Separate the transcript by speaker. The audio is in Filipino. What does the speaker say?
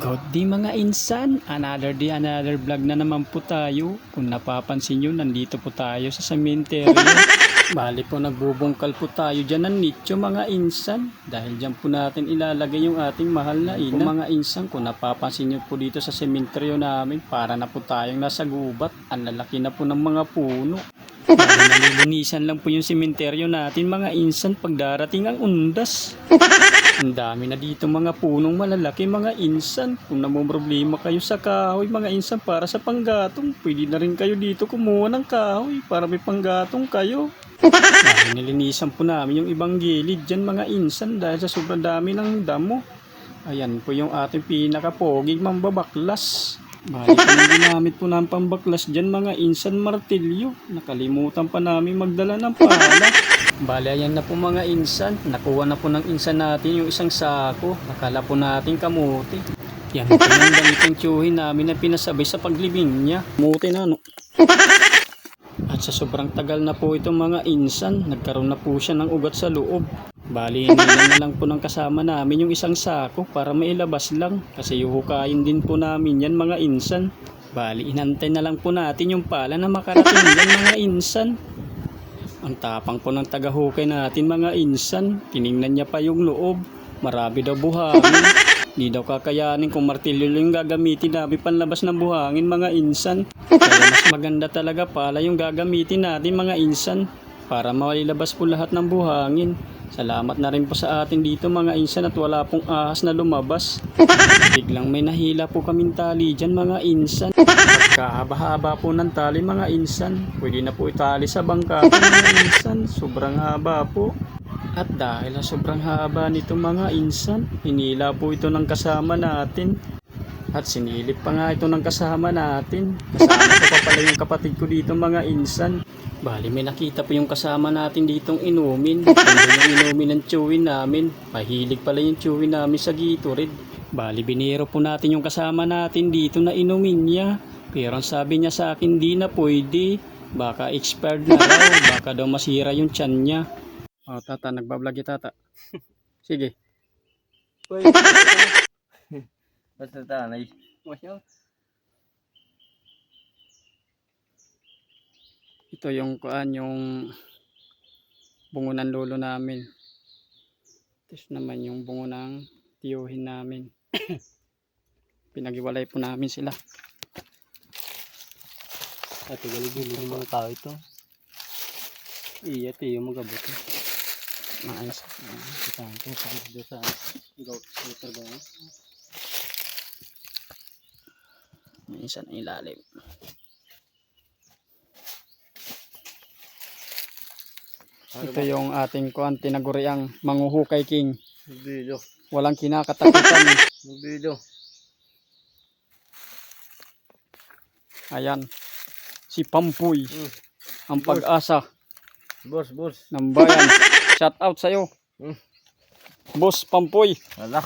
Speaker 1: Good day mga insan, another day, another vlog na naman po tayo. Kung napapansin nyo, nandito po tayo sa sementeryo. Bali po nagbubungkal po tayo dyan ng nicho mga insan. Dahil dyan po natin ilalagay yung ating mahal na ina. Mga insan, kung napapansin nyo po dito sa sementeryo namin, para na po tayong nasa gubat. Ang lalaki na po ng mga puno. Nalilinisan lang po yung sementeryo natin mga insan pag darating ang undas. Ang dami na dito mga punong malalaki mga insan. Kung namumroblema kayo sa kahoy mga insan para sa panggatong, pwede na rin kayo dito kumuha ng kahoy para may panggatong kayo. Dahil nilinisan po namin yung ibang gilid dyan mga insan dahil sa sobrang dami ng damo. Ayan po yung ating pinakapoging mambabaklas. Bali pa nang ginamit po ng pambaklas dyan mga insan martilyo. Nakalimutan pa namin magdala ng pala. Bali ayan na po mga insan. Nakuha na po ng insan natin yung isang sako. Nakala po natin kamuti. Yan po yung ganitong tiyuhin namin na pinasabay sa paglibing niya. Kamuti na no. At sa sobrang tagal na po itong mga insan, nagkaroon na po siya ng ugat sa loob. Bali, inilan na lang po ng kasama namin yung isang sako para mailabas lang. Kasi yuhukayin din po namin yan mga insan. Bali, inantay na lang po natin yung pala na makarating yan mga insan. Ang tapang po ng tagahukay natin mga insan. Tiningnan niya pa yung loob. Marami daw buhangin. Di daw kakayanin kung martilyo yung gagamitin namin panlabas ng buhangin mga insan. Kaya mas maganda talaga pala yung gagamitin natin mga insan. Para mailabas po lahat ng buhangin. Salamat na rin po sa atin dito mga insan at wala pong ahas na lumabas. Biglang may nahila po kaming tali dyan mga insan. Pagkahaba-haba po ng tali mga insan, pwede na po itali sa bangka mga insan. Sobrang haba po. At dahil sa sobrang haba nito mga insan, hinila po ito ng kasama natin. At sinilip pa nga ito ng kasama natin. Kasama ko pa pala yung kapatid ko dito mga insan. Bali may nakita po yung kasama natin ditong inumin. Hindi yung inumin ng chewin namin. Mahilig pala yung chewin namin sa Gatorade. Bali biniro po natin yung kasama natin dito na inumin niya. Pero ang sabi niya sa akin di na pwede. Baka expired na raw. Baka daw masira yung tiyan niya. Oh tata, nagbablog tata. Sige.
Speaker 2: Basta tanay.
Speaker 1: Ito yung kuan yung bungo ng lolo namin. Tapos naman yung bungo ng tiyuhin namin. Pinag-iwalay po namin sila.
Speaker 2: Ate galigili ng mga tao ito. Iya tiyo magabot.
Speaker 1: Maayos.
Speaker 2: Ito sa dito sa gawin.
Speaker 1: May isa na ilalim. Ito yung ating kuan tinaguriang Manghuhukay King.
Speaker 2: Video.
Speaker 1: Walang kinakatakutan.
Speaker 2: Video.
Speaker 1: Ayan. Si Pampuy. Ang pag-asa
Speaker 2: Boss.
Speaker 1: ng bayan. Shout out sa'yo. Boss Pampuy.
Speaker 2: Wala.